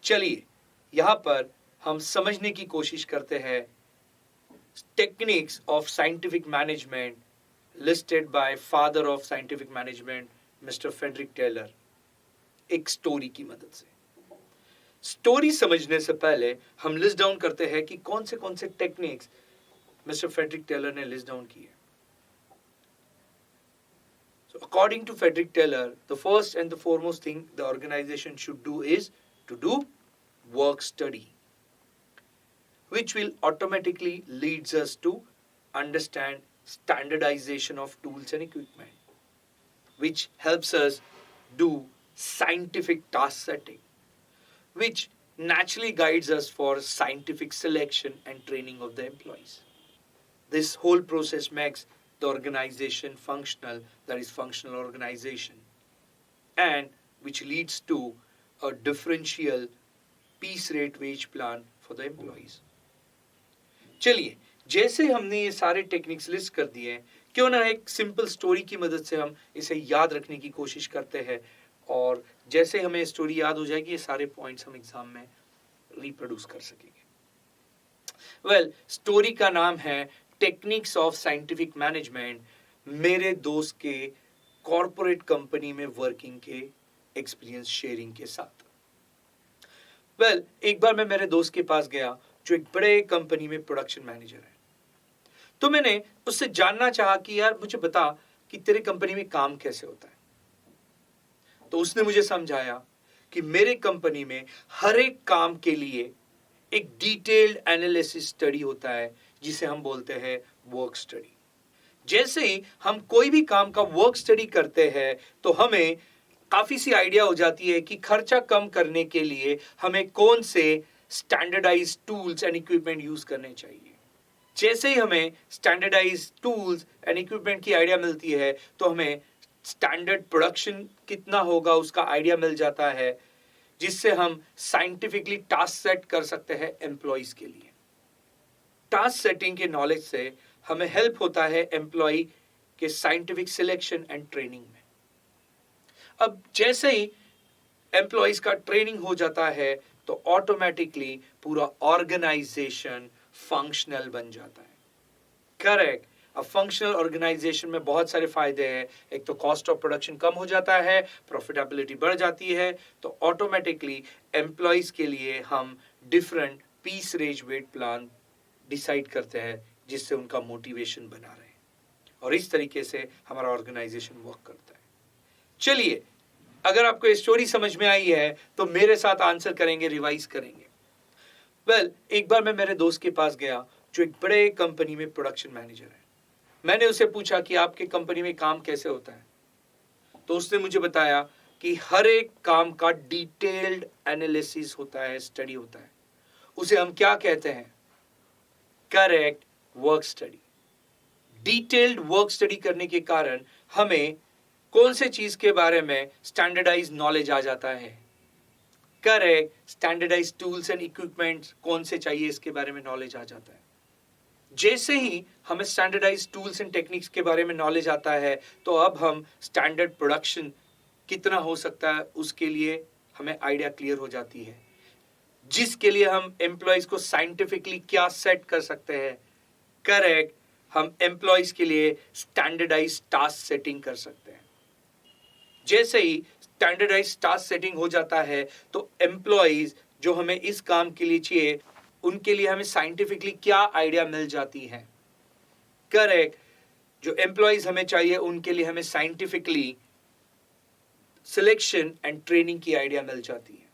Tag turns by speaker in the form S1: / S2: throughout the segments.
S1: चलिए यहाँ पर हम समझने की कोशिश करते हैं techniques of scientific management listed by father of scientific management mister Frederick Taylor, एक स्टोरी की मदद से। स्टोरी समझने से पहले हम लिस्ट डाउन करते हैं कि कौन से टेक्निक्स मिस्टर फ्रेडरिक टेलर ने लिस्ट डाउन किए। So according to Frederick Taylor, the first and the foremost thing the organization should do is to do work study, which will automatically leads us to understand standardization of tools and equipment, which helps us do scientific task setting, which naturally guides us for scientific selection and training of the employees. This whole process makes the organization functional, that is functional organization, and which leads to a differential piece rate wage plan for the employees. चलिए, जैसे हमने ये सारे techniques list कर दिए हैं, क्यों ना एक सिंपल स्टोरी की मदद से हम इसे याद रखने की कोशिश करते हैं, और जैसे हमें स्टोरी याद हो जाएगी ये सारे पॉइंट्स हम एग्जाम में रिप्रोड्यूस कर सकेंगे। वेल, स्टोरी का नाम है टेक्निक्स ऑफ साइंटिफिक मैनेजमेंट, मेरे दोस्त के कॉर्पोरेट कंपनी में वर्किंग के एक्सपीरियंस शेयरिंग के साथ। वेल, एक बार मैं मेरे दोस्त के पास गया जो एक बड़े कंपनी में प्रोडक्शन मैनेजर है। तो मैंने उससे जानना चाहा कि यार मुझे बता कि तेरे कंपनी में काम कैसे होता है। तो उसने मुझे समझाया कि मेरे कंपनी में हर एक काम के लिए एक डिटेल्ड एनालिसिस स्टडी होता है जिसे हम बोलते हैं वर्क स्टडी। जैसे ही हम कोई भी काम का वर्क स्टडी करते हैं तो हमें काफी सी आइडिया हो जाती है कि खर्चा कम करने के लिए हमें कौन से standardized tools and equipment use करने चाहिए। जैसे ही हमें स्टैंडर्डाइज्ड टूल्स एंड इक्विपमेंट की आइडिया मिलती है तो हमें स्टैंडर्ड प्रोडक्शन कितना होगा उसका आइडिया मिल जाता है, जिससे हम साइंटिफिकली टास्क सेट कर सकते हैं एम्प्लॉइज के लिए। टास्क सेटिंग के नॉलेज से हमें हेल्प होता है एम्प्लॉय के साइंटिफिक सिलेक्शन एंड ट्रेनिंग में। अब जैसे ही एम्प्लॉइज का ट्रेनिंग हो जाता है तो ऑटोमेटिकली पूरा ऑर्गेनाइजेशन फंक्शनल बन जाता है। करेक्ट। अब फंक्शनल ऑर्गेनाइजेशन में बहुत सारे फायदे हैं। एक तो कॉस्ट ऑफ प्रोडक्शन कम हो जाता है, प्रॉफिटेबिलिटी बढ़ जाती है, तो ऑटोमेटिकली एम्प्लॉइज के लिए हम different piece rate wage plan decide करते हैं जिससे उनका मोटिवेशन बना रहे, और इस तरीके से हमारा ऑर्गेनाइजेशन वर्क करता है। चलिए, अगर आपको ये स्टोरी समझ में आई है तो मेरे साथ आंसर करेंगे, रिवाइज करेंगे। वेल, एक बार मैं मेरे दोस्त के पास गया जो एक बड़े कंपनी में प्रोडक्शन मैनेजर है। मैंने उससे पूछा कि आपके कंपनी में काम कैसे होता है। तो उसने मुझे बताया कि हर एक काम का डिटेल्ड एनालिसिस होता है, स्टडी होता है। उसे हम क्या कहते हैं? Correct, work study. Detailed work study करने के कारण हमें कौन से चीज के बारे में स्टैंडर्डाइज नॉलेज आ जाता है? Correct, standardize tools and equipment कौन से चाहिए इसके बारे में नॉलेज आ जाता है। जैसे ही हमें स्टैंडर्डाइज टूल्स एंड टेक्निक्स के बारे में नॉलेज आता है तो अब हम स्टैंडर्ड प्रोडक्शन कितना हो सकता है उसके लिए हमें आइडिया क्लियर हो जाती है, जिसके लिए हम एम्प्लॉइज को साइंटिफिकली क्या सेट कर सकते हैं। करेक्ट, हम एम्प्लॉइज के लिए स्टैंडर्डाइज टास्क सेटिंग कर सकते हैं। जैसे ही स्टैंडर्डाइज टास्क सेटिंग हो जाता है तो एम्प्लॉइज जो हमें इस काम के लिए चाहिए उनके लिए हमें साइंटिफिकली क्या आइडिया मिल जाती है। करेक्ट, जो एम्प्लॉइज हमें चाहिए उनके लिए हमें साइंटिफिकली सिलेक्शन एंड ट्रेनिंग की आइडिया मिल जाती है।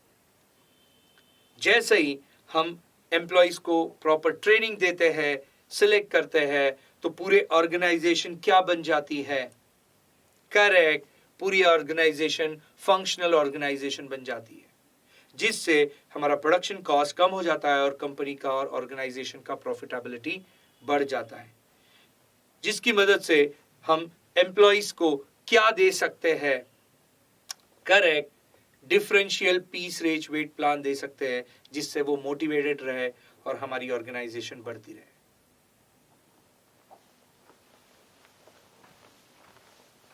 S1: जैसे ही हम एम्प्लॉइज को प्रॉपर ट्रेनिंग देते हैं, सिलेक्ट करते हैं, तो पूरे ऑर्गेनाइजेशन क्या बन जाती है? करेक्ट, पूरी ऑर्गेनाइजेशन फंक्शनल ऑर्गेनाइजेशन बन जाती है, जिससे हमारा प्रोडक्शन कॉस्ट कम हो जाता है और कंपनी का और ऑर्गेनाइजेशन का प्रॉफिटेबिलिटी बढ़ जाता है, जिसकी मदद से हम एम्प्लॉइज को क्या दे सकते हैं? Correct, differential piece rate wage plan दे सकते हैं, जिससे वो मोटिवेटेड रहे और हमारी ऑर्गेनाइजेशन बढ़ती रहे।